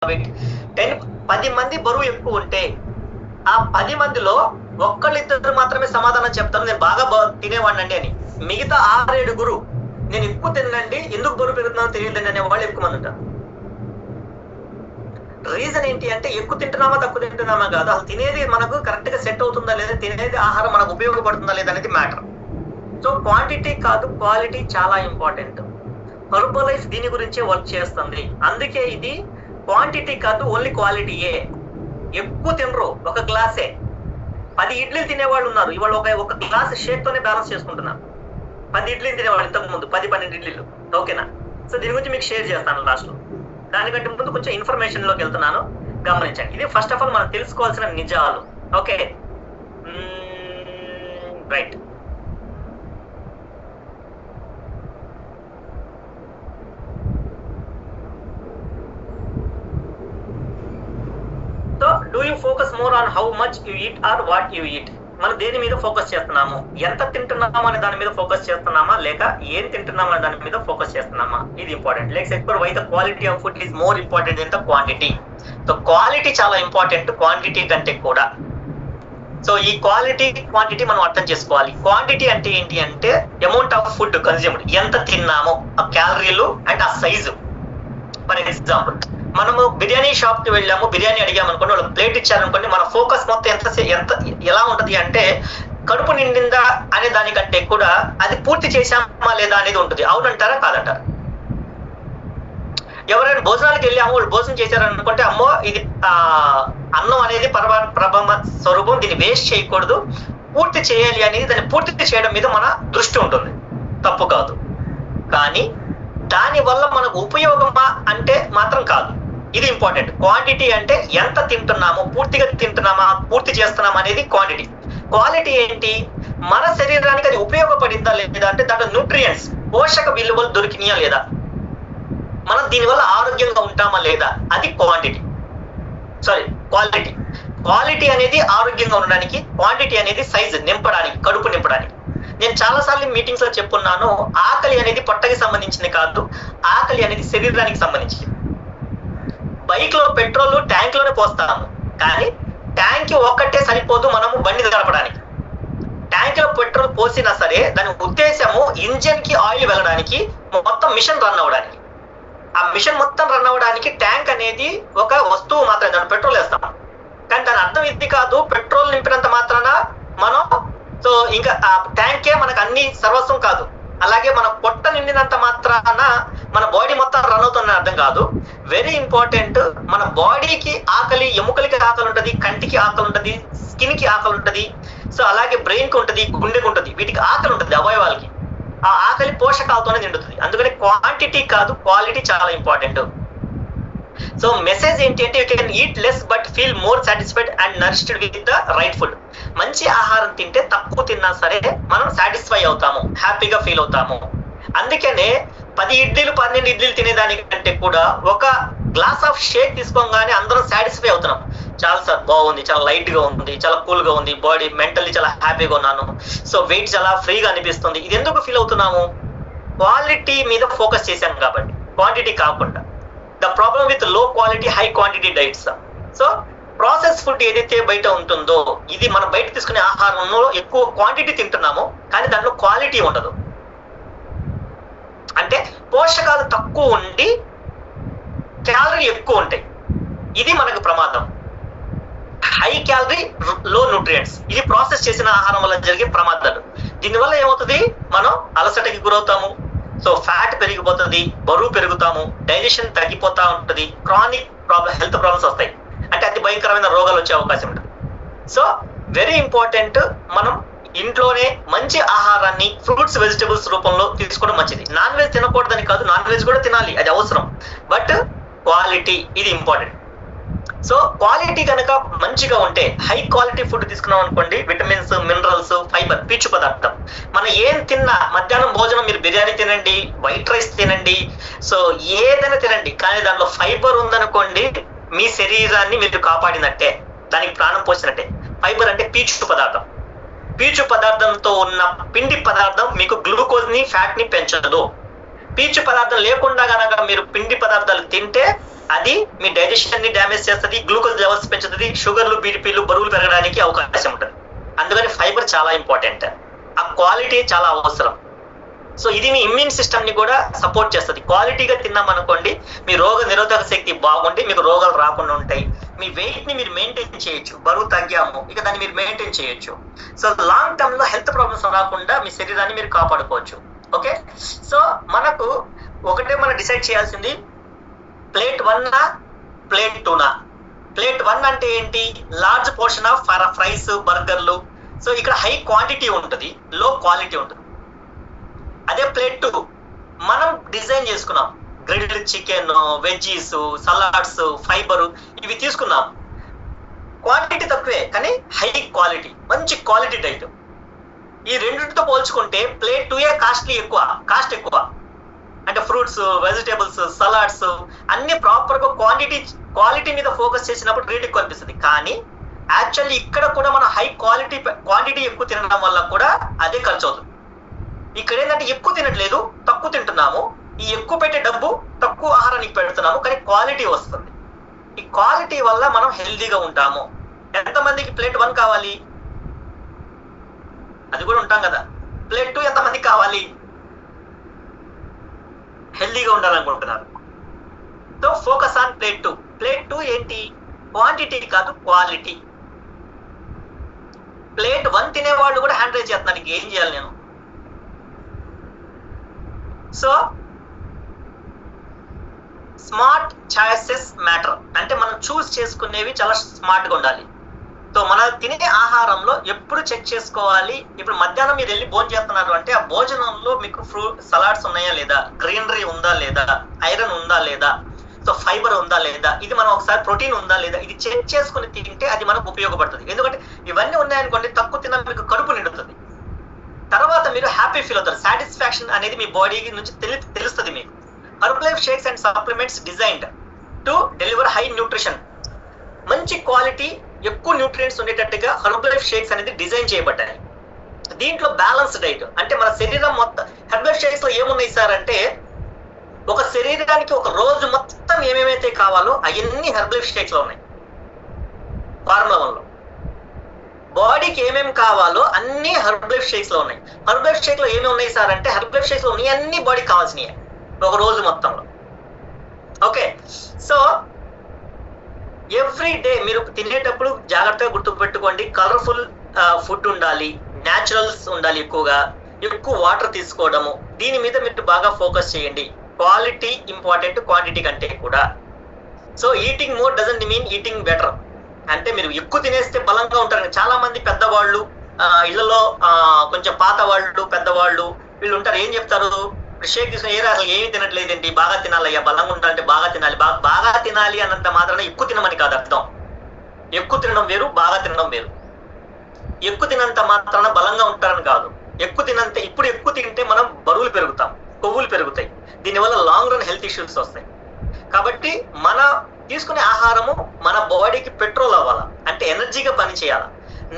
Wait 10 మంది బరువు ఎక్కువ ఉంటే ఆ 10 మందిలో ఒక్కళ్ళిద్దరు మాత్రమే సమాధానం చెప్తారు నేను బాగా తినేవాడిని అండి అని. మిగతా 6-7 నేను ఎక్కువ తినండి, ఎందుకు బరువు పెరుగుతున్నానో తెలియదండి అనే వాళ్ళు ఎక్కువ మంది ఉంటారు. రీజన్ ఏంటి అంటే ఎక్కువ తింటున్నామా తక్కువ తింటున్నామా కాదు, అసలు తినేది మనకు కరెక్ట్ గా సెట్ అవుతుందా లేదా, తినేది ఆహారం మనకు ఉపయోగపడుతుందా లేదా అనేది మ్యాటర్. సో క్వాంటిటీ కాదు క్వాలిటీ చాలా ఇంపార్టెంట్. హెర్బలైఫ్ దీని గురించే వర్క్ చేస్తుంది. అందుకే ఇది క్వాంటిటీ కాదు ఓన్లీ క్వాలిటీయే. ఎక్కువ తినరు, ఒక గ్లాసే. 10 ఇడ్లీలు తినేవాళ్ళు ఉన్నారు, ఇవాళ ఒక గ్లాస్ షేక్ తోనే బ్యాలెన్స్ చేసుకుంటున్నారు. 10 ఇడ్లీలు తినేవాళ్ళు ఇంతకు ముందు 10-12 ఇడ్లీలు. ఓకేనా? సో దీని గురించి మీకు షేర్ చేస్తాను లాస్ట్ లో. దానికంటే ముందు కొంచెం ఇన్ఫర్మేషన్ లోకి వెళ్తున్నాను, గమనించండి. ఇది ఫస్ట్ ఆఫ్ ఆల్ మనం తెలుసుకోవాల్సిన నిజాలు. Okay right. So do you focus more on how much you eat or what you eat? మనం దేని మీద ఫోకస్ చేస్తున్నాము? ఎంత తింటున్నామా అనే దాని మీద ఫోకస్ చేస్తున్నామా, లేక ఏం తింటున్నామా అనే దాని మీద ఫోకస్ చేస్తున్నామా? ఇది important. Let's explore why the quality of food is more important than the quantity. So quality చాలా ఇంపార్టెంట్ క్వాంటిటీ కంటే కూడా. సో ఈ క్వాలిటీ క్వాంటిటీ మనం అర్థం చేసుకోవాలి. క్వాంటిటీ అంటే ఏంటి అంటే అమౌంట్ ఆఫ్ ఫుడ్ కన్స్యూమ్డ్, ఎంత తిన్నామో ఆ క్యాలరీలు అండ్ ఆ సైజు. ఫర్ ఎగ్జాంపుల్, మనము బిర్యానీ షాప్ కి వెళ్ళాము, బిర్యానీ అడిగాము అనుకోండి, వాళ్ళు ప్లేట్ ఇచ్చారనుకోండి, మన ఫోకస్ మొత్తం ఎంత ఎలా ఉంటది అంటే కడుపు నిండిందా అనే దానికంటే కూడా అది పూర్తి చేశామా లేదా అనేది ఉంటుంది. అవునంటారా కాదంటారా? ఎవరైనా భోజనాలకు వెళ్ళాము, వాళ్ళు భోజనం చేశారనుకుంటే అమ్మో ఇది అన్నం అనేది ప్రభమ స్వరూపం, దీన్ని వేస్ట్ చేయకూడదు, పూర్తి చేయాలి అనేది, దాన్ని పూర్తి చేయడం మీద మన దృష్టి ఉంటుంది. తప్పు కాదు, కానీ దాని వల్ల మనకు ఉపయోగమా అంటే మాత్రం కాదు. ఇది ఇంపార్టెంట్. క్వాంటిటీ అంటే ఎంత తింటున్నాము, పూర్తిగా తింటున్నామా, పూర్తి చేస్తున్నామా అనేది క్వాంటిటీ. క్వాలిటీ ఏంటి? మన శరీరానికి అది ఉపయోగపడిందా లేదా అంటే దాంట్లో న్యూట్రియంట్స్, పోషక విలువలు దొరికినాయా లేదా, మనం దీనివల్ల ఆరోగ్యంగా ఉంటామా లేదా, అది క్వాంటిటీ. క్వాలిటీ. క్వాలిటీ అనేది ఆరోగ్యంగా ఉండడానికి, క్వాంటిటీ అనేది సైజు నింపడానికి, కడుపు నింపడానికి. నేను చాలాసార్లు మీటింగ్స్ లో చెప్పున్నాను, ఆకలి అనేది పొట్టకి సంబంధించింది కాదు, ఆకలి అనేది శరీరానికి సంబంధించింది. బైక్ లో పెట్రోల్ ట్యాంక్ లోనే పోస్తాము, కానీ ట్యాంక్ ఒక్కటే సరిపోదు మనము బండి నడపడానికి. ట్యాంక్ లో పెట్రోల్ పోసినా సరే దాని ఉద్దేశము ఇంజిన్ కి ఆయిల్ వెళ్ళడానికి, మొత్తం మిషన్ రన్ అవ్వడానికి. ఆ మిషన్ మొత్తం రన్ అవ్వడానికి ట్యాంక్ అనేది ఒక వస్తువు మాత్రమే, దాన్ని పెట్రోల్ వేస్తాం. కానీ దాని అర్థం ఇది కాదు, పెట్రోల్ నింపినంత మాత్రాన మనం సో ఇంకా ఆ ట్యాంకే మనకు అన్ని సర్వస్వం కాదు. అలాగే మన పొట్ట నిండినంత మాత్రాన మన బాడీ మొత్తం రన్ అవుతుందని అర్థం కాదు. Very important. మన బాడీకి ఆకలి, ఎముకలకి ఆకలి ఉంటుంది, కంటికి ఆకలి ఉంటుంది, స్కిన్ కి ఆకలి ఉంటుంది, సో అలాగే బ్రెయిన్ కి ఉంటుంది, గుండెకి ఉంటుంది, వీటికి ఆకలి ఉంటుంది, అవయవాలకి. ఆ ఆకలి పోషకాలతోనే నిండుతుంది. అందుకని క్వాంటిటీ కాదు క్వాలిటీ చాలా ఇంపార్టెంట్. సో మెసేజ్ ఏంటి అంటే you can eat less but feel more satisfied and nourished with the right food. మంచి ఆహారం తింటే తక్కువ తిన్నా సరే మనం సాటిస్ఫై అవుతాము, హ్యాపీగా ఫీల్ అవుతాము. అందుకనే 10 ఇడ్లీలు 12 ఇడ్లీలు తినేదానికంటే కూడా ఒక గ్లాస్ ఆఫ్ షేక్ తీసుకోగానే అందరం సాటిస్ఫై అవుతున్నాం. చాలా సార్ బాగుంది, చాలా లైట్ గా ఉంది, చాలా కూల్ గా ఉంది, బాడీ మెంటల్లీ చాలా హ్యాపీగా ఉన్నాను, సో వెయిట్ చాలా ఫ్రీగా అనిపిస్తుంది. ఇది ఎందుకు ఫీల్ అవుతున్నాము? క్వాలిటీ మీద ఫోకస్ చేశాం కాబట్టి, క్వాంటిటీ కాకుండా. ద ప్రాబ్లమ్ విత్ లో quality high quantity diets. So process food ఏదైతే బయట ఉంటుందో, ఇది మనం బయట తీసుకునే ఆహారంలో ఎక్కువ క్వాంటిటీ తింటున్నాము, కానీ దాంట్లో క్వాలిటీ ఉండదు. అంటే పోషకాలు తక్కువ ఉండి క్యాలరీ ఎక్కువ ఉంటాయి. ఇది మనకు ప్రమాదం. హై క్యాలరీ లో న్యూట్రియంట్స్, ఇది ప్రాసెస్ చేసిన ఆహారం వల్ల జరిగే ప్రమాదాలు. దీనివల్ల ఏమవుతుంది? మనం అలసటకి గురవుతాము, సో ఫ్యాట్ పెరిగిపోతుంది, బరువు పెరుగుతాము, డైజెషన్ తగ్గిపోతా ఉంటుంది, క్రానిక్ ప్రాబ్లమ్, హెల్త్ ప్రాబ్లమ్స్ వస్తాయి. అంటే అతి భయంకరమైన రోగాలు వచ్చే అవకాశం ఉంటుంది. సో వెరీ ఇంపార్టెంట్, మనం ఇంట్లోనే మంచి ఆహారాన్ని ఫ్రూట్స్ వెజిటబుల్స్ రూపంలో తీసుకోవడం మంచిది. నాన్ వెజ్ తినకూడదని కాదు, నాన్ వెజ్ కూడా తినాలి, అది అవసరం. బట్ క్వాలిటీ ఇది ఇంపార్టెంట్. సో క్వాలిటీ కనుక మంచిగా ఉంటే, హై క్వాలిటీ ఫుడ్ తీసుకున్నాం అనుకోండి, విటమిన్స్, మినరల్స్, ఫైబర్, పీచు పదార్థం. మనం ఏం తిన్నా, మధ్యాహ్నం భోజనం మీరు బిర్యానీ తినండి, వైట్ రైస్ తినండి, సో ఏదైనా తినండి, కానీ దాంట్లో ఫైబర్ ఉందనుకోండి, మీ శరీరాన్ని మీరు కాపాడినట్టే, దానికి ప్రాణం పోసినట్టే. ఫైబర్ అంటే పీచు పదార్థం. పీచు పదార్థంతో ఉన్న పిండి పదార్థం మీకు గ్లూకోజ్ ని, ఫ్యాట్ ని పెంచదు. పీచు పదార్థం లేకుండా కనుక మీరు పిండి పదార్థాలు తింటే అది మీ డైజెషన్ ని డ్యామేజ్ చేస్తుంది, గ్లూకోజ్ లెవెల్స్ పెంచుతుంది, షుగర్లు, బీపీలు, బరువులు పెరగడానికి అవకాశం ఉంటుంది. అందుకని ఫైబర్ చాలా ఇంపార్టెంట్, ఆ క్వాలిటీ చాలా అవసరం. సో ఇది మీ ఇమ్యూన్ సిస్టమ్ ని కూడా సపోర్ట్ చేస్తుంది. క్వాలిటీగా తిన్నాం అనుకోండి, మీ రోగ నిరోధక శక్తి బాగుండి మీకు రోగాలు రాకుండా ఉంటాయి. మీ వెయిట్ ని మీరు మెయింటైన్ చేయొచ్చు, బరువు తగ్గాము ఇక దాన్ని మీరు మెయింటైన్ చేయొచ్చు. సో లాంగ్ టర్మ్ లో హెల్త్ ప్రాబ్లమ్స్ రాకుండా మీ శరీరాన్ని మీరు కాపాడుకోవచ్చు. ఓకే, సో మనకు ఒకటే మనం డిసైడ్ చేయాల్సింది, ప్లేట్ 1 ప్లేట్ 2. ప్లేట్ 1 అంటే ఏంటి? లార్జ్ పోర్షన్ ఆఫ్ ఫ్రైస్, బర్గర్లు. సో ఇక్కడ హై క్వాంటిటీ ఉంటుంది, లో క్వాలిటీ ఉంటుంది. అదే ప్లేట్ 2 మనం డిజైన్ చేసుకున్నాం, grilled chicken, veggies, salads, fibre ఇవి తీసుకున్నాం. క్వాంటిటీ తక్కువే కానీ హై క్వాలిటీ, మంచి క్వాలిటీ డైట్. ఈ రెండింటితో పోల్చుకుంటే ప్లేట్ 2 కాస్ట్ ఎక్కువ. అంటే ఫ్రూట్స్, వెజిటేబుల్స్, సలాడ్స్ అన్ని ప్రాపర్ గా క్వాలిటీ మీద ఫోకస్ చేసినప్పుడు రేట్ ఎక్కువ అనిపిస్తుంది. కానీ యాక్చువల్లీ ఇక్కడ కూడా మనం హై క్వాంటిటీ ఎక్కువ తినడం వల్ల కూడా అదే ఖర్చు అవుతుంది. ఇక్కడ ఏంటంటే ఎక్కువ తినట్లేదు, తక్కువ తింటున్నాము. ఈ ఎక్కువ పెట్టే డబ్బు తక్కువ ఆహారానికి పెడుతున్నాము, కానీ క్వాలిటీ వస్తుంది. ఈ క్వాలిటీ వల్ల మనం హెల్దీగా ఉంటాము. ఎంతమందికి ప్లేట్ 1 కావాలి? అది కూడా ఉంటాం కదా. ప్లేట్ 2 ఎంతమందికి కావాలి? హెల్దీగా ఉండాలనుకుంటున్నారు. So focus on plate 2. Plate 2 ఏంటి? క్వాంటిటీ కాదు, క్వాలిటీ. ప్లేట్ 1 తినేవాళ్ళు కూడా హ్యాండ్ రైజ్ చేస్తున్నారు, ఏం చేయాలి నేను? So smart choices matter. అంటే మనం చూస్ చేసుకునేవి చాలా స్మార్ట్ గా ఉండాలి. సో మనం తినే ఆహారంలో ఎప్పుడు చెక్ చేసుకోవాలి. ఇప్పుడు మధ్యాహ్నం మీరు వెళ్ళి భోజనం చేస్తున్నారు అంటే ఆ భోజనంలో మీకు సలాడ్స్ ఉన్నాయా లేదా, గ్రీనరీ ఉందా లేదా, ఐరన్ ఉందా లేదా, సో ఫైబర్ ఉందా లేదా, ఇది మనం ఒకసారి ప్రోటీన్ ఉందా లేదా, ఇది చెక్ చేసుకుని తింటే అది మనకు ఉపయోగపడుతుంది. ఎందుకంటే ఇవన్నీ ఉన్నాయనుకోండి, తక్కువ తిన్నా మీకు కడుపు నిండుతుంది. తర్వాత మీరు హ్యాపీ ఫీల్ అవుతారు. సాటిస్ఫాక్షన్ అనేది మీ బాడీ నుంచి తెలుస్తుంది మీకు. Herbalife shakes and supplements designed to deliver high nutrition. మంచి క్వాలిటీ, ఎక్కువ న్యూట్రియంట్స్ ఉండేటట్టుగా హెర్బలైఫ్ షేక్స్ అనేది డిజైన్ చేయబడ్డాయి. దీంట్లో బ్యాలెన్స్ డైట్ అంటే మన శరీరం మొత్తం. హెర్బలైఫ్ షేక్స్ లో ఏమున్నాయి సార్ అంటే, ఒక శరీరానికి ఒక రోజు మొత్తం ఏమేమైతే కావాలో అవన్నీ హెర్బలైఫ్ షేక్స్ లో ఉన్నాయి. ఫార్ములా 1లో బాడీకి ఏమేమి కావాలో అన్ని హెర్బలైఫ్ షేక్స్ లో ఉన్నాయి. హెర్బలైఫ్ షేక్ లో ఏమేమి ఉన్నాయి సార్ అంటే, హెర్బలైఫ్ షేక్స్ లో ఉన్నాయి అన్ని బాడీకి కావాల్సినవి ఒక రోజు మొత్తంలో. ఓకే, సో ఎవ్రీ డే మీరు తినేటప్పుడు జాగ్రత్తగా గుర్తుపెట్టుకోండి, కలర్ఫుల్ ఫుడ్ ఉండాలి, న్యాచురల్స్ ఉండాలి, ఎక్కువ వాటర్ తీసుకోవడము, దీని మీద మీరు బాగా ఫోకస్ చేయండి. క్వాలిటీ ఇంపార్టెంట్ క్వాంటిటీ కంటే కూడా. So eating more doesn't mean eating better. అంటే మీరు ఎక్కువ తినేస్తే బలంగా ఉంటారు. చాలా మంది పెద్దవాళ్ళు ఇళ్లలో కొంచెం పాత వాళ్ళు, పెద్దవాళ్ళు వీళ్ళు ఉంటారు, ఏం చెప్తారు, షేక్ తీసుకుని అసలు ఏమి తినట్లేదండి, బాగా తినాలయ్యా, బలంగా ఉండాలంటే బాగా తినాలి. బాగా తినాలి అన్నంత మాత్రాన ఎక్కువ తినమని కాదు అర్థం. ఎక్కువ తినడం వేరు, బాగా తినడం వేరు. ఎక్కువ తినంత మాత్రాన బలంగా ఉంటారని కాదు. ఇప్పుడు ఎక్కువ తింటే మనం బరువులు పెరుగుతాం, కొవ్వులు పెరుగుతాయి. దీనివల్ల లాంగ్ రన్ హెల్త్ ఇష్యూస్ వస్తాయి. కాబట్టి మన తీసుకునే ఆహారము మన బాడీకి పెట్రోల్ అవ్వాలా, అంటే ఎనర్జీగా పని చేయాలా.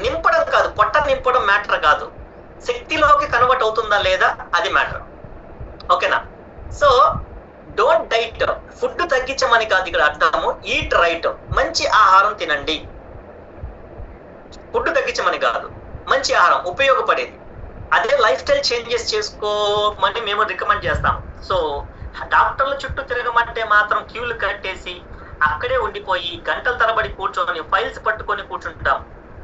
నింపడం కాదు, పొట్ట నింపడం మ్యాటర్ కాదు, శక్తిలోకి కన్వర్ట్ అవుతుందా లేదా అది మ్యాటర్. ఓకేనా? So don't diet. ఫుడ్ తగ్గించమని కాదు ఇక్కడ అర్థము, ఈట్ రైట్. మంచి ఆహారం తినండి. ఫుడ్ తగ్గించమని కాదు, మంచి ఆహారం ఉపయోగపడేది. అదే లైఫ్ స్టైల్ చేంజెస్ చేసుకోమని మేము రికమెండ్ చేస్తాం. సో డాక్టర్ల చుట్టూ తిరగమంటే మాత్రం క్యూలు కట్టేసి అక్కడే ఉండిపోయి గంటల తరబడి కూర్చొని ఫైల్స్ పట్టుకొని కూర్చుంటాం.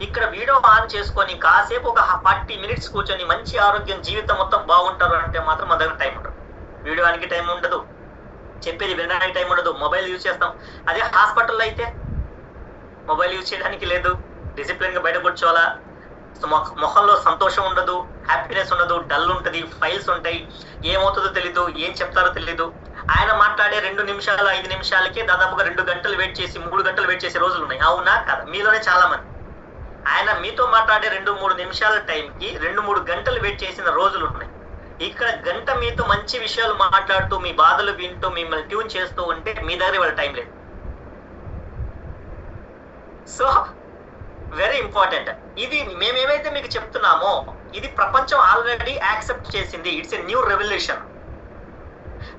ఇక్కడ వీడియో ఆన్ చేసుకొని కాసేపు ఒక 40 minutes కూర్చొని మంచి ఆరోగ్యం, జీవితం మొత్తం బాగుంటారు అంటే మాత్రం మన దగ్గర టైం ఉండదు. వీడియో ఆనికి టైం ఉండదు, చెప్పేది వినడానికి టైం ఉండదు, మొబైల్ యూజ్ చేస్తాం. అదే హాస్పిటల్లో అయితే మొబైల్ యూజ్ చేయడానికి లేదు, డిసిప్లిన్ గా బయట కూర్చోవాలా, మొహంలో సంతోషం ఉండదు, హ్యాపీనెస్ ఉండదు, డల్ ఉంటుంది, ఫైల్స్ ఉంటాయి, ఏమవుతుందో తెలీదు, ఏం చెప్తారో తెలీదు. ఆయన మాట్లాడే 2 నిమిషాలు 5 నిమిషాలకే దాదాపుగా 2 గంటలు వెయిట్ చేసి 3 గంటలు వెయిట్ చేసే రోజులు ఉన్నాయి. అవునా కదా? మీలోనే చాలా మంది. ఆయన మీతో మాట్లాడే 2-3 నిమిషాల టైంకి 2-3 గంటలు వెయిట్ చేసిన రోజులు ఉన్నాయి. ఇక్కడ గంట మీతో మంచి విషయాలు మాట్లాడుతూ మీ బాధలు వింటూ మిమ్మల్ని ట్యూన్ చేస్తూ ఉంటే మీ దగ్గర వాళ్ళ టైం లేదు. So very important. ఇది మేమేమైతే మీకు చెప్తున్నామో ఇది ప్రపంచం ఆల్రెడీ యాక్సెప్ట్ చేసింది. It's a new revolution.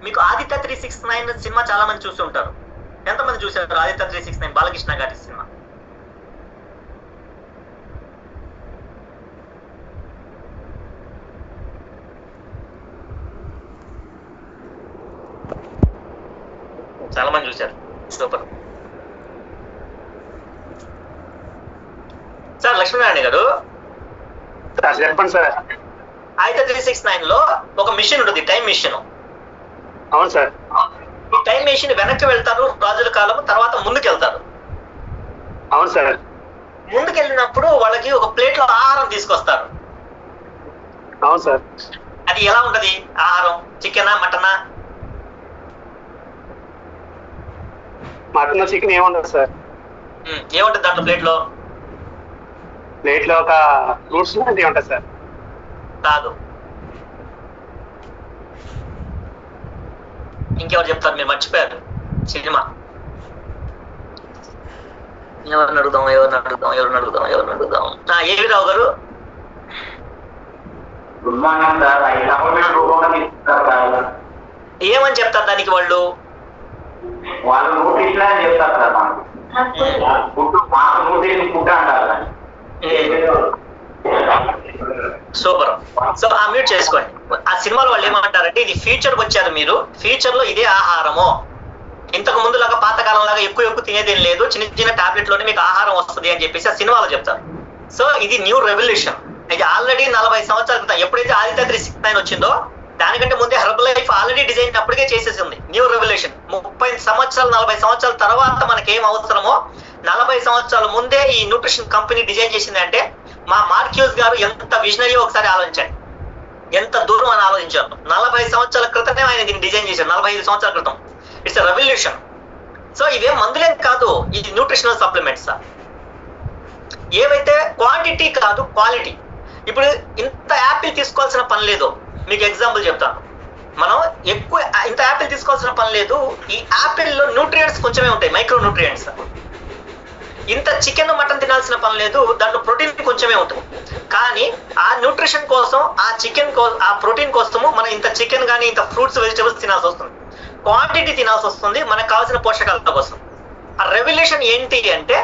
మీకు ఆదిత్య 369 సినిమా చాలా మంది చూసి ఉంటారు. ఎంతమంది చూసారు ఆదిత్య 369 బాలకృష్ణ గారి సినిమా? చాలా మంది చూశారు. Super sir. లక్ష్మీనారాయణ గారు చెప్పండి సార్. ఆదిత్య 369 లో ఒక మిషన్ ఉంటుంది, టైం మిషన్. అవును సార్. ఈ టైం మిషన్ వెనక్కి వెళ్తారు రాజుల కాలం, తర్వాత ముందుకు వెళ్తారు. అవును సార్. ముందుకు వెళ్ళినప్పుడు వాళ్ళకి ఒక ప్లేట్ లో ఆహారం తీసుకొస్తారు. అవును సార్. అది ఎలా ఉంటది ఆహారం? చికెనా మటనా? మటన్ చికెన్ ఏముండదు సార్. ఏముంటది దాంట్లో ప్లేట్ లో ఒక ఫ్రూట్స్ లాంటివి ఉంటాయి సార్. కాదు, ఇంకెవరు చెప్తారు? మీరు మర్చిపోయారు సినిమా. ఎవరిని అడుగుదాం? ఏవి రావు గారు? ఏమని చెప్తారు దానికి వాళ్ళు? సూపర్. సో ఆ మ్యూట్ చేసుకోండి. ఆ సినిమాలో వాళ్ళు ఏమంటారంటే, ఇది ఫ్యూచర్ వచ్చారు మీరు, ఫ్యూచర్ లో ఇదే ఆహారము, ఇంతకు ముందు లాగా పాతకాలం లాగా ఎక్కువ తినేదేం లేదు, చిన్న చిన్న టాబ్లెట్ లోనే మీకు ఆహారం వస్తుంది అని చెప్పేసి ఆ సినిమాలో చెప్తారు. సో ఇది న్యూ రెవల్యూషన్. ఇది ఆల్రెడీ 40 సంవత్సరాల క్రితం ఎప్పుడైతే ఆదిత్య 369 వచ్చిందో దానికంటే ముందే హెర్బల్ లైఫ్ ఆల్రెడీ డిజైన్ అప్పటికే చేసేసింది. న్యూ రెవల్యూషన్ 30 సంవత్సరాలు 40 సంవత్సరాల తర్వాత మనకేం అవసరమో 40 సంవత్సరాల ముందే ఈ న్యూట్రిషన్ కంపెనీ డిజైన్ చేసింది. అంటే మా మార్క్యూస్ గారు ఎంత విజనరీ ఒకసారి ఆలోచించండి, ఎంత దూరం అని ఆలోచించారు. 40 సంవత్సరాల క్రితమే ఆయన దీన్ని డిజైన్ చేశారు, 45 సంవత్సరాల క్రితం. It's a revolution. సో ఇవేం మందులేం కాదు, ఇది న్యూట్రిషనల్ సప్లిమెంట్స్. ఏవైతే క్వాంటిటీ కాదు క్వాలిటీ. ఇప్పుడు ఇంత యాపిల్ తీసుకోవాల్సిన పని లేదు. మీకు ఎగ్జాంపుల్ చెప్తాను. మనం ఎక్కువ ఇంత యాపిల్ తీసుకోవాల్సిన పని లేదు. ఈ యాపిల్లో న్యూట్రియంట్స్ కొంచెమే ఉంటాయి, మైక్రో న్యూట్రియంట్స్. ఇంత చికెన్ మటన్ తినాల్సిన పని లేదు, దాంట్లో ప్రోటీన్ కొంచెమే ఉంటుంది. కానీ ఆ న్యూట్రిషన్ కోసం ఆ ప్రోటీన్ కోసము మనం ఇంత చికెన్ కానీ ఇంత ఫ్రూట్స్ వెజిటబుల్స్ తినాల్సి వస్తుంది, క్వాంటిటీ తినాల్సి వస్తుంది మనకు కావాల్సిన పోషకాల కోసం. ఆ రెవల్యూషన్ ఏంటి అంటే,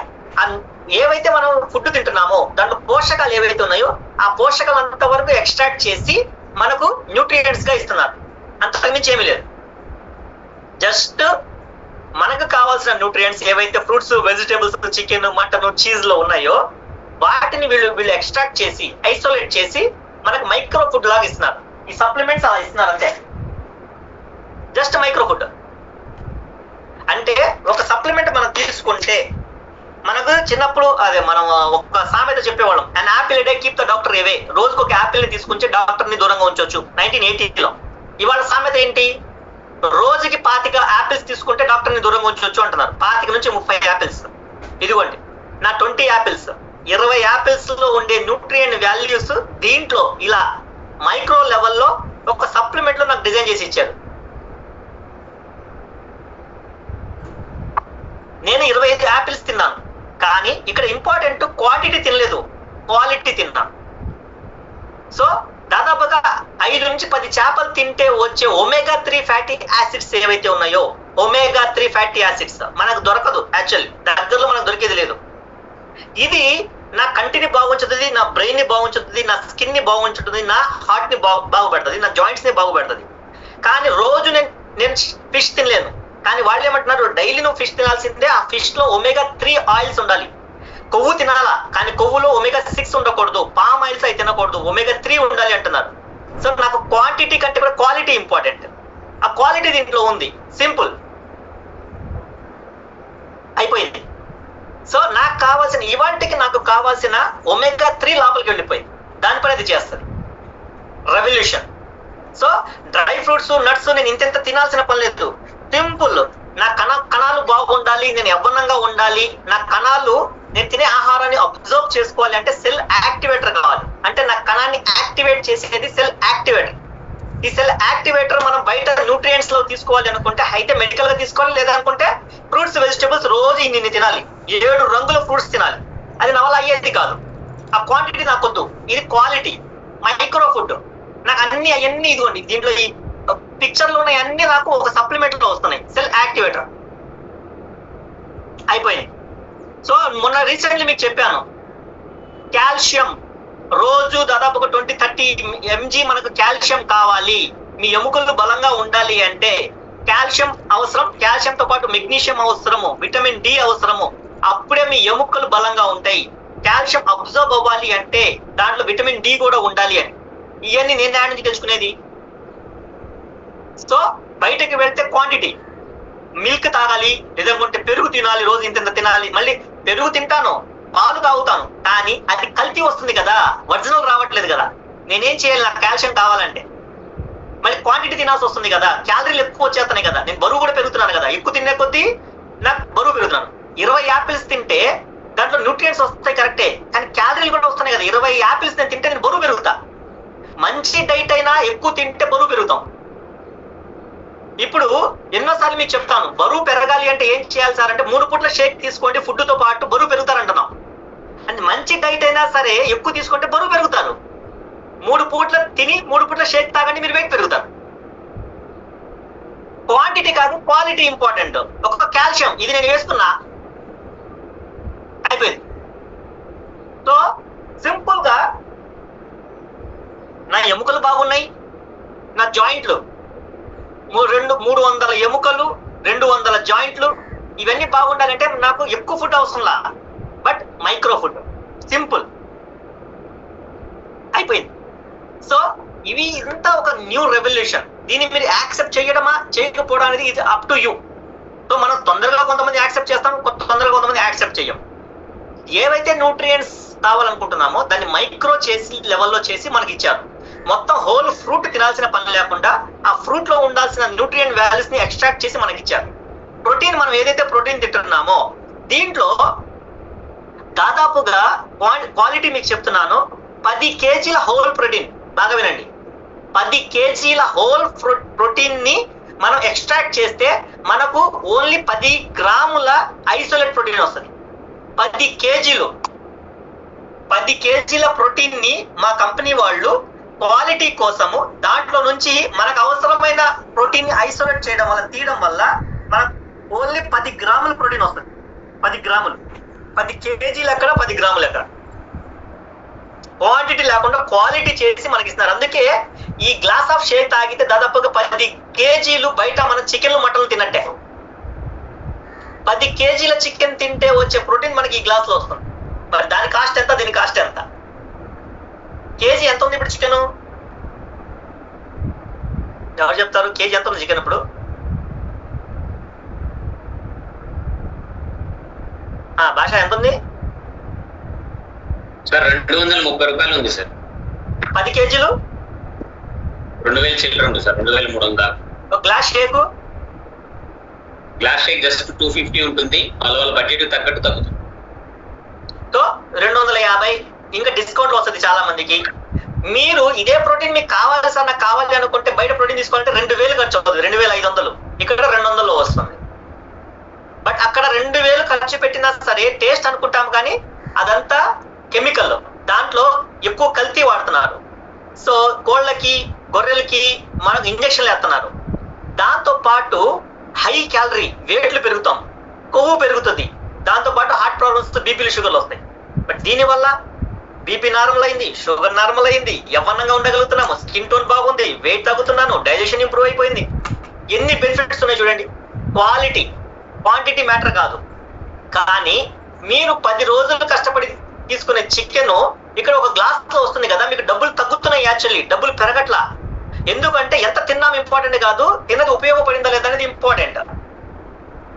ఏవైతే మనం ఫుడ్ తింటున్నామో దాంట్లో పోషకాలు ఏవైతే ఉన్నాయో ఆ పోషకాలు అంతవరకు ఎక్స్ట్రాక్ట్ చేసి మనకు న్యూట్రియంట్స్ గా ఇస్తున్నారు. అంతకుమించి ఏమీ లేదు. జస్ట్ మనకు కావాల్సిన న్యూట్రియంట్స్ ఏవైతే fruits vegetables chicken mutton cheese లో ఉన్నాయో వాటిని వీళ్ళు ఎక్స్ట్రాక్ట్ చేసి ఐసోలేట్ చేసి మనకు మైక్రో ఫుడ్ లాగా ఇస్తున్నారు. ఈ సప్లిమెంట్స్ అలా ఇస్తున్నారు అంతే, జస్ట్ మైక్రో ఫుడ్. అంటే ఒక సప్లిమెంట్ మనం తీసుకుంటే మనకు చిన్నప్పుడు అదే మనం ఒక సామెత చెప్పేవాళ్ళం, and apple day keep the doctor away. రోజుకు ఒక యాపిల్ ని తీసుకుంటే డాక్టర్ ని దూరంగా ఉంచవచ్చు 1980లో. ఇవాళ సామెత ఏంటి? రోజుకి 25 యాపిల్స్ తీసుకుంటే డాక్టర్ ని దూరంగా ఉంచవచ్చు అంటున్నారు. 25 నుంచి 30 యాపిల్స్. ఇదిగోండి నా 20 యాపిల్స్. 20 యాపిల్స్ లో ఉండే న్యూట్రియంట్ వాల్యూస్ దీంట్లో ఇలా మైక్రో లెవెల్లో ఒక సప్లిమెంట్ లో నాకు డిజైన్ చేసి ఇచ్చారు. నేను 25 యాపిల్స్ తిన్నాను, కానీ ఇక్కడ ఇంపార్టెంట్ క్వాంటిటీ తినలేదు, క్వాలిటీ తిన్నాను. సో దాదాపుగా 5 నుంచి 10 చేపలు తింటే వచ్చే ఒమేగా 3 ఫ్యాటీ యాసిడ్స్ ఏవైతే ఉన్నాయో, ఒమేగా 3 ఫ్యాటీ యాసిడ్స్ మనకు దొరకదు. యాక్చువల్లీ దగ్గరలో మనకు దొరికేది లేదు. ఇది నా కంటిని బాగుంచుతుంది, నా బ్రెయిన్ ని బాగుంచుతుంది, నా స్కిన్ ని బాగుంచుతుంది, నా హార్ట్ ని బాగుపెడుతుంది, నా జాయింట్స్ ని బాగుపెడుతుంది. కానీ రోజు నేను ఫిష్ తినలేను. కానీ వాళ్ళు ఏమంటున్నారు, డైలీ నువ్వు ఫిష్ తినాల్సిందే, ఆ ఫిష్ లో ఒమేగా 3 ఆయిల్స్ ఉండాలి. కొవ్వు తినాలా, కానీ కొవ్వులో ఒమేగా 6 ఉండకూడదు, పామ్ ఆయిల్స్ అయితే తినకూడదు, ఒమేగా 3 ఉండాలి అంటున్నారు. సో నాకు క్వాంటిటీ కంటే కూడా క్వాలిటీ ఇంపార్టెంట్. ఆ క్వాలిటీ దీంట్లో ఉంది. సింపుల్ అయిపోయింది. సో నాకు కావాల్సిన ఇవాంటికి నాకు కావాల్సిన ఒమేగా 3 లోపలికి వెళ్ళిపోయింది. దానిపైన అది చేస్తుంది revolution. So dry fruits nuts నేను ఇంత తినాల్సిన పని లేదు. సింపుల్. నా కణాలు బాగుండాలి, నేను యవ్వనంగా ఉండాలి, నా కణాలు నేను తినే ఆహారాన్ని అబ్జర్వ్ చేసుకోవాలి అంటే సెల్ యాక్టివేటర్ కావాలి. అంటే నా కణాన్ని యాక్టివేట్ చేసేది సెల్ యాక్టివేటర్. ఈ సెల్ యాక్టివేటర్ మనం బయట న్యూట్రియంట్స్ లో తీసుకోవాలి అనుకుంటే అయితే మెడికల్ గా తీసుకోవాలి, లేదా అనుకుంటే ఫ్రూట్స్ వెజిటబుల్స్ రోజు ఇన్ని తినాలి, 7 రంగుల ఫ్రూట్స్ తినాలి. అది నా వల్ల అయ్యేది కాదు. ఆ క్వాంటిటీ నాకొద్దు. ఇది క్వాలిటీ మైక్రో ఫుడ్. నాకు అవన్నీ ఇదిగోండి. దీంట్లో ఈ పిక్చర్ లో ఉన్నాయి అన్ని నాకు ఒక సప్లిమెంట్ లో వస్తున్నాయి. సెల్ యాక్టివేటర్ అయిపోయింది. సో మొన్న రీసెంట్లీ మీకు చెప్పాను, కాల్షియం రోజు దాదాపు ఒక 20-30 mg మనకు కాల్షియం కావాలి. మీ ఎముకలు బలంగా ఉండాలి అంటే కాల్షియం అవసరం, కాల్షియంతో పాటు మెగ్నీషియం అవసరము, విటమిన్ డి అవసరము. అప్పుడే మీ ఎముకలు బలంగా ఉంటాయి. కాల్షియం అబ్జర్వ్ అవ్వాలి అంటే దాంట్లో విటమిన్ డి కూడా ఉండాలి అని. ఇవన్నీ నేను దాని నుంచి తెలుసుకునేది. సో బయటకు వెళ్తే క్వాంటిటీ, మిల్క్ తాగాలి, లేదంటే పెరుగు తినాలి, రోజు ఇంత తినాలి. మళ్ళీ పెరుగు తింటాను, పాలు తాగుతాను, కానీ అది కల్తీ వస్తుంది కదా, ఒరిజినల్ రావట్లేదు కదా. నేనేం చేయాలి? నాకు కాల్షియం కావాలంటే మళ్ళీ క్వాంటిటీ తినాల్సి వస్తుంది కదా, క్యాలరీలు ఎక్కువ వచ్చేస్తున్నాయి కదా, నేను బరువు కూడా పెరుగుతున్నాను కదా. ఎక్కువ తినే కొద్దీ నాకు బరువు పెరుగుతున్నాను. 20 యాపిల్స్ తింటే దాంట్లో న్యూట్రియంట్స్ వస్తాయి కరెక్టే, కానీ క్యాలరీలు కూడా వస్తున్నాయి కదా. 20 యాపిల్స్ నేను తింటే నేను బరువు పెరుగుతా. మంచి డైట్ అయినా ఎక్కువ తింటే బరువు పెరుగుతాం. ఇప్పుడు ఎన్నోసార్లు మీకు చెప్తాను, బరువు పెరగాలి అంటే ఏం చేయాలి సార్ అంటే 3 పూట్ల షేక్ తీసుకోండి, ఫుడ్ తో పాటు బరువు పెరుగుతారంటున్నాం. అంటే మంచి డైట్ అయినా సరే ఎక్కువ తీసుకుంటే బరువు పెరుగుతారు. 3 పూట్ల తిని 3 పూట్ల షేక్ తాగండి, మీరు వెయిట్ పెరుగుతారు. క్వాంటిటీ కాదు క్వాలిటీ ఇంపార్టెంట్. ఒక కాల్షియం ఇది నేను వేసుకున్నా అయిపోయింది. సో సింపుల్ గా నా ఎముకలు బాగున్నాయి, నా జాయింట్లు 300 ఎముకలు, 200 జాయింట్లు, ఇవన్నీ బాగుండాలంటే నాకు ఎక్కువ ఫుడ్ అవసరంలా, బట్ మైక్రో ఫుడ్, సింపుల్ అయిపోయింది. సో ఇవి ఇంతా ఒక న్యూ రెవల్యూషన్. దీన్ని మీరు యాక్సెప్ట్ చేయడమా చేయకపోవడం అనేది ఇది అప్ టు యూ. సో మనం తొందరగా కొంతమంది యాక్సెప్ట్ చేస్తాం, తొందరగా కొంతమంది యాక్సెప్ట్ చేయం. ఏవైతే న్యూట్రియంట్స్ కావాలనుకుంటున్నామో దాన్ని మైక్రో చేసి లెవెల్లో చేసి మనకి ఇచ్చారు. మొత్తం హోల్ ఫ్రూట్ తినాల్సిన పని లేకుండా ఆ ఫ్రూట్ లో ఉండాల్సిన న్యూట్రియంట్ వాల్యూస్ ని ఎక్స్ట్రాక్ట్ చేసి మనకి ఇచ్చారు. ప్రోటీన్, మనం ఏదైతే ప్రోటీన్ తింటున్నామో దీంట్లో దాదాపుగా క్వాలిటీ మీకు చెప్తున్నాను, 10 kgల హోల్ ప్రోటీన్, బాగా వినండి, 10 kgల హోల్ ప్రోటీన్ ని మనం ఎక్స్ట్రాక్ట్ చేస్తే మనకు ఓన్లీ 10 గ్రాముల ఐసోలేట్ ప్రోటీన్ వస్తుంది. 10 kgల ప్రోటీన్ ని మా కంపెనీ వాళ్ళు క్వాలిటీ కోసము దాంట్లో నుంచి మనకు అవసరమైన ప్రోటీన్ ని ఐసోలేట్ చేయడం వల్ల, తీయడం వల్ల మనకు ఓన్లీ 10 గ్రాముల ప్రోటీన్ వస్తుంది. 10 గ్రాములు, 10 kgలు ఎక్కడ, 10 గ్రాములు ఎక్కడ. క్వాంటిటీ లేకుండా క్వాలిటీ చేసి మనకి ఇస్తున్నారు. అందుకే ఈ గ్లాస్ ఆఫ్ షేక్ తాగితే దాదాపుగా 10 kgలు బయట మనం చికెన్లు మటన్లు తిన్నట్టే. 10 kgల చికెన్ తింటే వచ్చే ప్రోటీన్ మనకి ఈ గ్లాస్ లో వస్తుంది. మరి దాని కాస్ట్ ఎంత, దీని కాస్ట్ ఎంత? కేజీ ఎంత ఉంది ఇప్పుడు చికెన్? ఎవరు చెప్తారు కేజీ ఎంత ఉంది చికెన్ ఇప్పుడు? భాష ఎంత ఉంది సార్? 230 రూపాయలు ఉంది సార్. 10 kgలు 2000 చిల్లర ఉంది సార్, 2300. ఒక glass shake, glass shake just 250 ఉంటుంది. వాళ్ళ బడ్జెట్ తగ్గట్టు తగ్గుతుంది. సో 250, ఇంకా డిస్కౌంట్ వస్తుంది చాలా మందికి. మీరు ఇదే ప్రోటీన్ మీకు కావాలి సార్, నాకు కావాలి అనుకుంటే బయట ప్రోటీన్ తీసుకోవాలంటే 2000 ఖర్చు అవుతుంది, 2500. ఇక్కడ 200లో వస్తుంది. బట్ అక్కడ 2000 ఖర్చు పెట్టినా సరే టేస్ట్ అనుకుంటాం, కానీ అదంతా కెమికల్, దాంట్లో ఎక్కువ కల్తీ వాడుతున్నారు. సో కోళ్ళకి, గొర్రెలకి మనకు ఇంజక్షన్లు వేస్తున్నారు. దాంతో పాటు హై క్యాలరీ, వెయిట్లు పెరుగుతాం, కొవ్వు పెరుగుతుంది, దాంతో పాటు హార్ట్ ప్రాబ్లమ్స్, బీపీలు, షుగర్లు వస్తాయి. బట్ దీనివల్ల బీపీ నార్మల్ అయింది, షుగర్ నార్మల్ అయింది, యవ్వనంగా ఉండగలుగుతున్నాము, స్కిన్ టోన్ బాగుంది, వెయిట్ తగ్గుతున్నాను, డైజెషన్ ఇంప్రూవ్ అయిపోయింది. ఎన్ని బెనిఫిట్స్ ఉన్నాయి చూడండి. క్వాలిటీ, క్వాంటిటీ మ్యాటర్ కాదు. కానీ మీరు 10 రోజులు కష్టపడి తీసుకునే చికెన్ ఇక్కడ ఒక గ్లాస్ లో వస్తుంది కదా, మీకు డబ్బులు తగ్గుతున్నాయి. యాక్చువల్లీ డబ్బులు పెరగట్లా. ఎందుకంటే ఎంత తిన్నాం ఇంపార్టెంట్ కాదు, తిన్నది ఉపయోగపడిందా లేదా అనేది ఇంపార్టెంట్.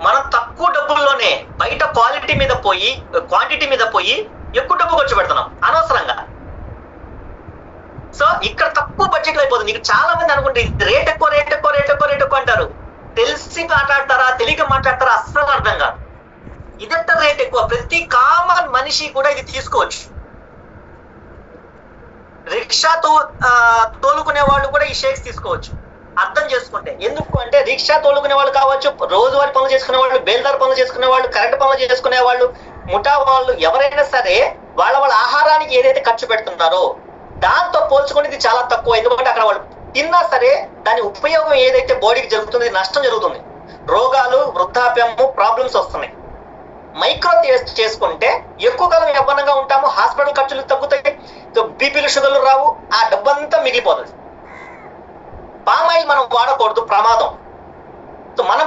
మనం తక్కువ డబ్బుల్లోనే బయట క్వాలిటీ మీద పోయి, క్వాంటిటీ మీద పోయి ఎక్కువ డబ్బు ఖర్చు పెడుతున్నాం అనవసరంగా. సో ఇక్కడ తక్కువ బడ్జెట్ లో అయిపోతుంది. ఇక్కడ చాలా మంది అనుకుంటే రేట్ ఎక్కువ, రేట్ ఎక్కువ, రేట్ ఎక్కువ, రేట్ ఎక్కువ అంటారు. తెలిసి మాట్లాడతారా, తెలియక మాట్లాడతారా, అస్సలు అర్థం కాదు. ఇదంత రేట్ ఎక్కువ. ప్రతి కామన్ మనిషి కూడా ఇది తీసుకోవచ్చు. రిక్షా తోలుకునే వాళ్ళు కూడా ఈ షేక్స్ తీసుకోవచ్చు, అర్థం చేసుకుంటే. ఎందుకు అంటే రిక్షా తోలుకునే వాళ్ళు కావచ్చు, రోజువారీ పనులు చేసుకునే వాళ్ళు, బేల్దార్ పనులు చేసుకునే వాళ్ళు, కరెంట్ పనులు చేసుకునే వాళ్ళు, ముఠా వాళ్ళు, ఎవరైనా సరే వాళ్ళ ఆహారానికి ఏదైతే ఖర్చు పెడుతున్నారో దాంతో పోల్చుకుని ఇది చాలా తక్కువ. ఎందుకంటే అక్కడ వాళ్ళు తిన్నా సరే దాని ఉపయోగం ఏదైతే బాడీకి జరుగుతుంది నష్టం జరుగుతుంది, రోగాలు, వృద్ధాప్యము, ప్రాబ్లమ్స్ వస్తున్నాయి. మైక్రో చేసుకుంటే ఎక్కువ కాలం యవ్వనంగా ఉంటాము, హాస్పిటల్ ఖర్చులు తగ్గుతాయి, బీపీలు షుగర్లు రావు, ఆ డబ్బంతా మిగిలిపోతుంది. పామాయిల్ మనం వాడకూడదు, ప్రమాదం. సో మనం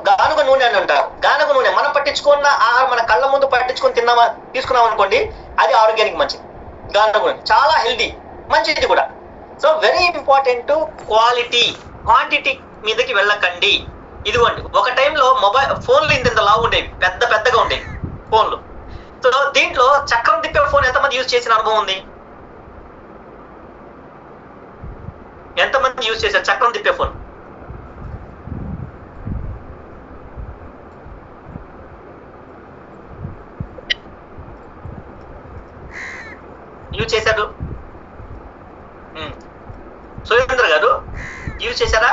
గానుగ నూనె అని అంటారు. గానుగ నూనె మనం పట్టించుకున్న ఆహారం మన కళ్ళ ముందు పట్టించుకొని తీసుకున్నాం అనుకోండి, అది ఆరోగ్యానికి మంచిది. గానుగ నూనె చాలా హెల్దీ, మంచిది కూడా. So very important, quality, quantity మీదకి వెళ్ళకండి. ఇదిగోండి, ఒక టైంలో ఫోన్లు ఇంత లావు ఉండేవి, పెద్దగా ఉండేవి ఫోన్లు. సో దీంట్లో చక్రం తిప్పే ఫోన్ ఎంతమంది యూజ్ చేసిన అనుభవం ఉంది? ఎంతమంది యూజ్ చేశారు చక్రం తిప్పే ఫోన్? యూజ్ చేశారు? సురేంద్ర గారు యూజ్ చేశారా?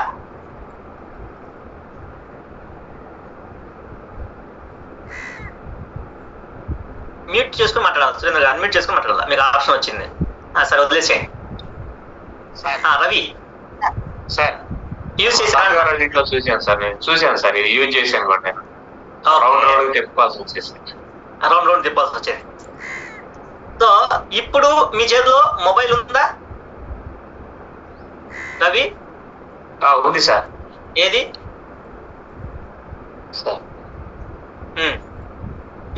మ్యూట్ చేసుకుని మాట్లాడాలి సురేంద్ర గారు, అన్మ్యూట్ చేసుకుని మాట్లాడాలి, మీకు ఆప్షన్ వచ్చింది. సరే వదిలేసేయండి. రవి సార్ యూజ్ చేశాను సార్, నేను చూశాను సార్, ఇది యూజ్ చేశాను కూడా నేను. రౌండ్ తిప్పాల్సి వచ్చేసింది, రౌండ్ తిప్పాల్సి వచ్చేది. సో ఇప్పుడు మీ చేతిలో మొబైల్ ఉందా రవి? ఉంది సార్. ఏది?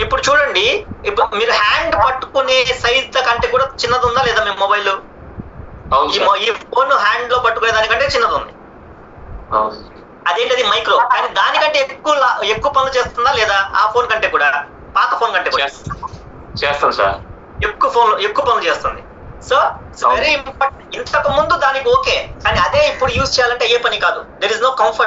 ఇప్పుడు చూడండి, ఇప్పుడు మీరు హ్యాండ్ పట్టుకునే సైజ్ కంటే కూడా చిన్నది ఉందా లేదా మీ మొబైల్? ఈ ఫోన్ హ్యాండ్ లో పట్టుకునే దానికంటే చిన్నది ఉంది. అదేంటది? మైక్రో. కానీ దానికంటే ఎక్కువ పనులు చేస్తుందా లేదా? ఆ ఫోన్ కంటే కూడా, పాత ఫోన్ కంటే కూడా చేస్తాం సార్, ఎక్కువ పనులు చేస్తుంది. So very important. ఇంతకు ముందు దానికి ఓకే, కానీ అదే ఇప్పుడు యూజ్ చేయాలంటే ఏ పని కాదు. There is no comfort.